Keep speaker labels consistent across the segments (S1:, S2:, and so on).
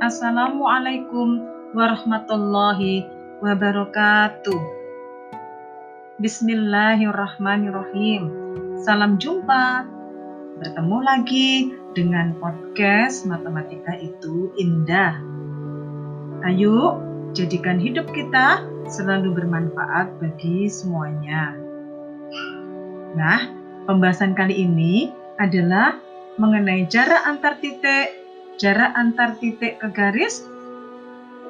S1: Assalamualaikum warahmatullahi wabarakatuh. Bismillahirrahmanirrahim. Salam jumpa. Bertemu lagi dengan podcast Matematika itu Indah. Ayo, jadikan hidup kita selalu bermanfaat bagi semuanya. Nah, pembahasan kali ini adalah mengenai jarak antar titik ke garis,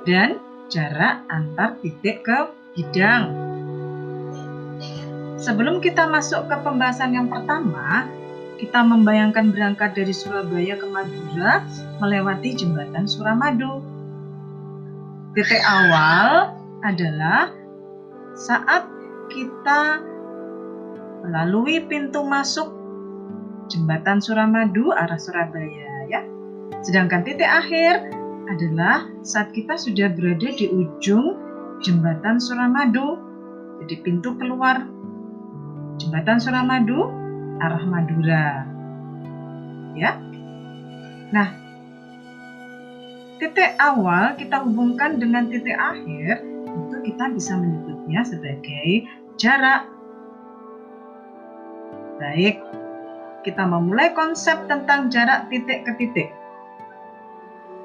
S1: dan jarak antar titik ke bidang. Sebelum kita masuk ke pembahasan yang pertama, kita membayangkan berangkat dari Surabaya ke Madura melewati jembatan Suramadu. Titik awal adalah saat kita melalui pintu masuk jembatan Suramadu arah Surabaya, ya. Sedangkan titik akhir adalah saat kita sudah berada di ujung jembatan Suramadu, jadi pintu keluar jembatan Suramadu arah Madura, ya. Nah, titik awal kita hubungkan dengan titik akhir, itu kita bisa menyebutnya sebagai jarak. Baik, kita memulai konsep tentang jarak titik ke titik.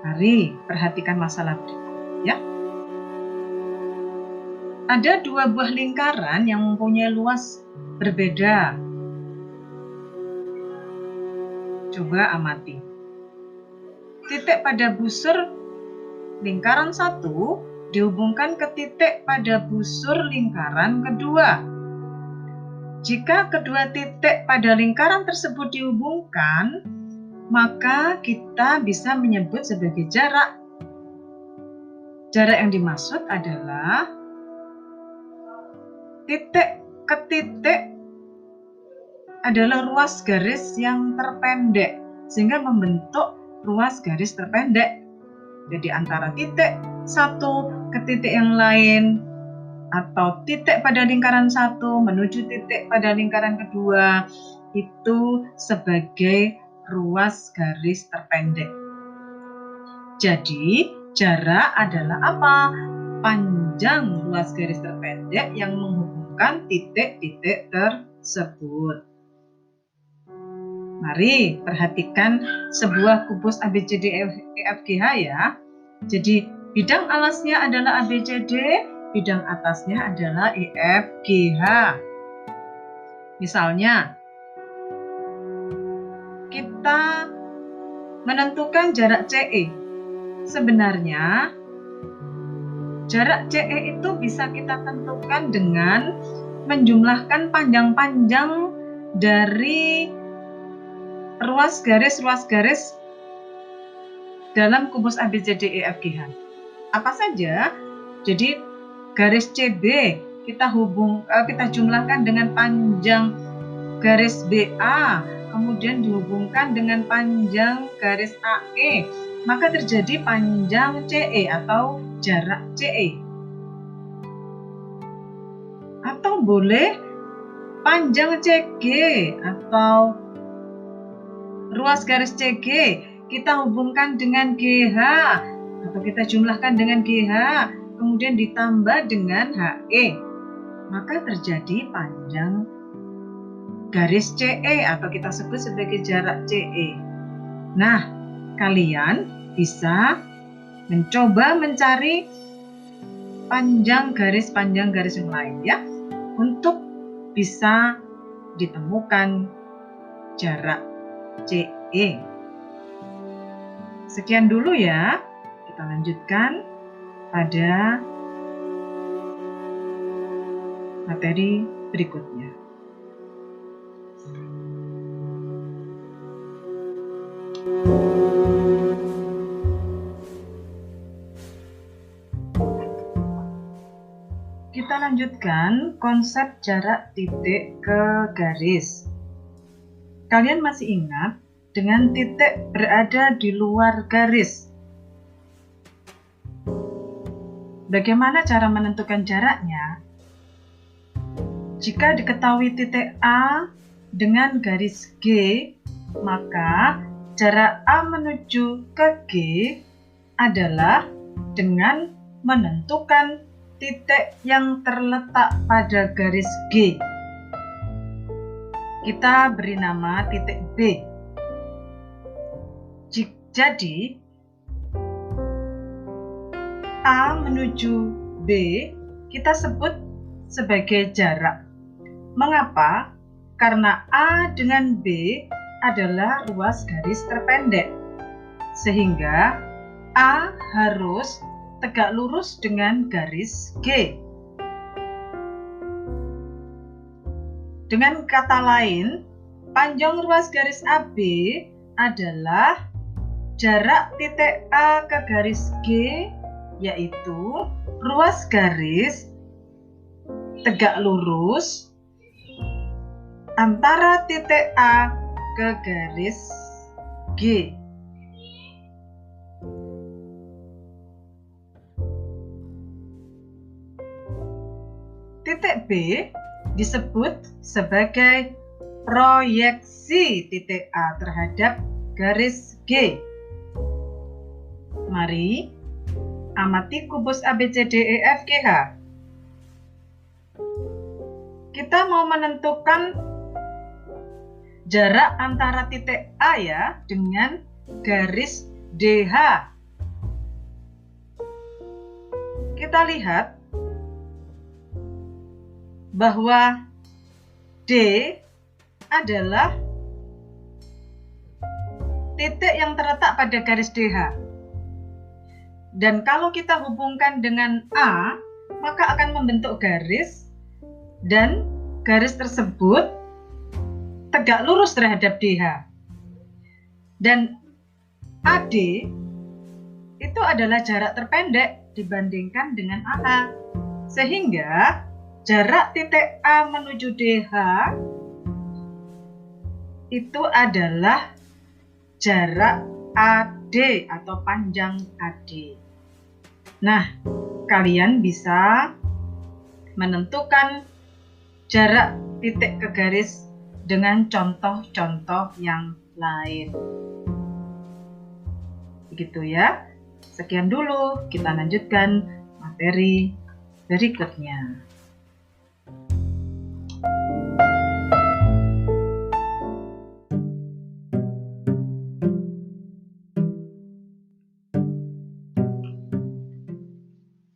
S1: Mari perhatikan masalah berikut, ya. Ada dua buah lingkaran yang mempunyai luas berbeda. Coba amati. Titik pada busur lingkaran satu dihubungkan ke titik pada busur lingkaran kedua. Jika kedua titik pada lingkaran tersebut dihubungkan, maka kita bisa menyebut sebagai jarak. Jarak yang dimaksud adalah titik ke titik adalah ruas garis yang terpendek, sehingga membentuk ruas garis terpendek. Jadi antara titik satu ke titik yang lain, atau titik pada lingkaran satu menuju titik pada lingkaran kedua, itu sebagai ruas garis terpendek. Jadi jarak adalah apa? Panjang ruas garis terpendek yang menghubungkan titik-titik tersebut. Mari perhatikan sebuah kubus ABCDEFGH, ya. Jadi bidang alasnya adalah ABCD, bidang atasnya adalah EFGH. Misalnya, kita menentukan jarak CE. Sebenarnya jarak CE itu bisa kita tentukan dengan menjumlahkan panjang-panjang dari ruas garis dalam kubus ABCDEFGH. Apa saja? Jadi garis CB kita jumlahkan dengan panjang garis BA, kemudian dihubungkan dengan panjang garis AE, maka terjadi panjang CE atau jarak CE. Atau boleh panjang CG atau ruas garis CG kita hubungkan dengan GH atau kita jumlahkan dengan GH, kemudian ditambah dengan HE, maka terjadi panjang garis CE atau kita sebut sebagai jarak CE. Nah, kalian bisa mencoba mencari panjang garis yang lain, ya, untuk bisa ditemukan jarak CE. Sekian dulu, ya. Kita lanjutkan pada materi berikutnya. Kita lanjutkan konsep jarak titik ke garis. Kalian masih ingat dengan titik berada di luar garis? Bagaimana cara menentukan jaraknya? Jika diketahui titik A dengan garis G, maka jarak A menuju ke G adalah dengan menentukan titik yang terletak pada garis G. Kita beri nama titik B. Jadi, A menuju B kita sebut sebagai jarak. Mengapa? Karena A dengan B adalah ruas garis terpendek, sehingga A harus tegak lurus dengan garis G. Dengan kata lain, panjang ruas garis AB adalah jarak titik A ke garis G, yaitu ruas garis tegak lurus antara titik A ke garis G. Titik B disebut sebagai proyeksi titik A terhadap garis G. Mari amati kubus ABCDEFGH. Kita mau menentukan jarak antara titik A ya dengan garis DH. Kita lihat bahwa D adalah titik yang terletak pada garis DH. Dan kalau kita hubungkan dengan A, maka akan membentuk garis, dan garis tersebut tegak lurus terhadap DH. Dan AD itu adalah jarak terpendek dibandingkan dengan AA. Sehingga jarak titik A menuju DH itu adalah jarak AD atau panjang AD. Nah, kalian bisa menentukan jarak titik ke garis dengan contoh-contoh yang lain. Begitu ya. Sekian dulu, kita lanjutkan materi berikutnya.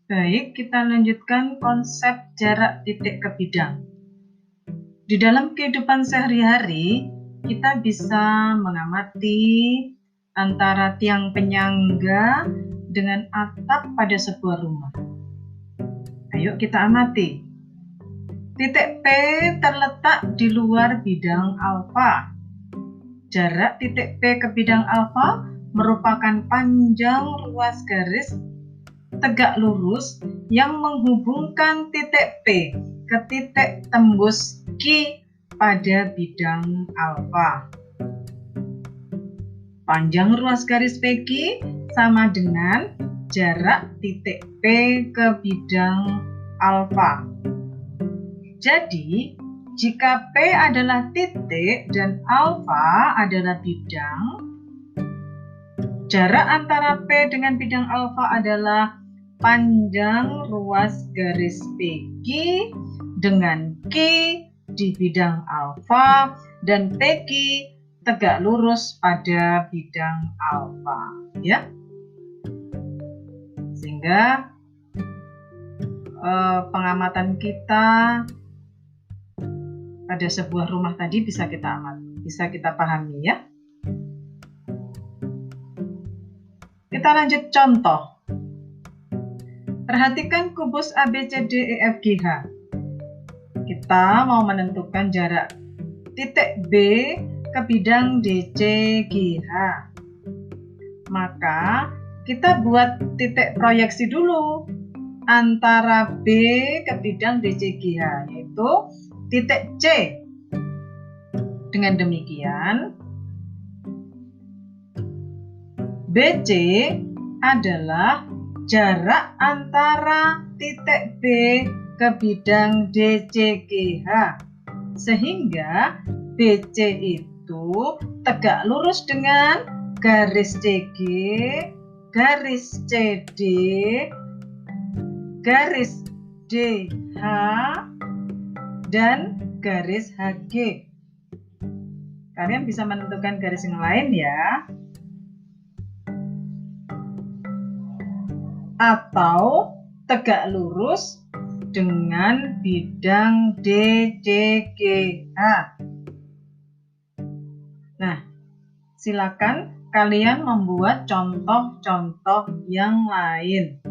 S1: Baik, kita lanjutkan konsep jarak titik ke bidang. Di dalam kehidupan sehari-hari, kita bisa mengamati antara tiang penyangga dengan atap pada sebuah rumah. Ayo kita amati. Titik P terletak di luar bidang alfa. Jarak titik P ke bidang alfa merupakan panjang ruas garis tegak lurus yang menghubungkan titik P ke titik tembus Q pada bidang alfa. Panjang ruas garis PQ sama dengan jarak titik P ke bidang alfa. Jadi, jika P adalah titik dan alfa adalah bidang, jarak antara P dengan bidang alfa adalah panjang ruas garis PQ dengan Q di bidang alfa dan PQ tegak lurus pada bidang alfa, ya. Sehingga pengamatan kita pada sebuah rumah tadi bisa kita pahami ya. Kita lanjut contoh. Perhatikan kubus ABCDEFGH. Kita mau menentukan jarak titik B ke bidang DCGH. Maka kita buat titik proyeksi dulu antara B ke bidang DCGH, yaitu titik C. Dengan demikian, BC adalah jarak antara titik B ke bidang DCGH, sehingga BC itu tegak lurus dengan garis CG garis CD, garis DH, dan garis HG. Kalian bisa menentukan garis yang lain ya. Atau tegak lurus dengan bidang DCGH. Nah, silakan kalian membuat contoh-contoh yang lain.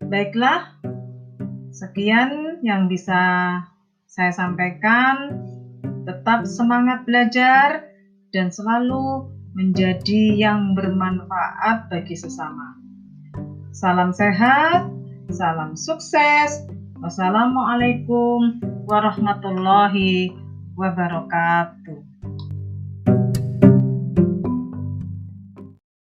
S1: Baiklah, sekian yang bisa saya sampaikan. Tetap semangat belajar dan selalu menjadi yang bermanfaat bagi sesama. Salam sehat, salam sukses. Wassalamualaikum warahmatullahi wabarakatuh.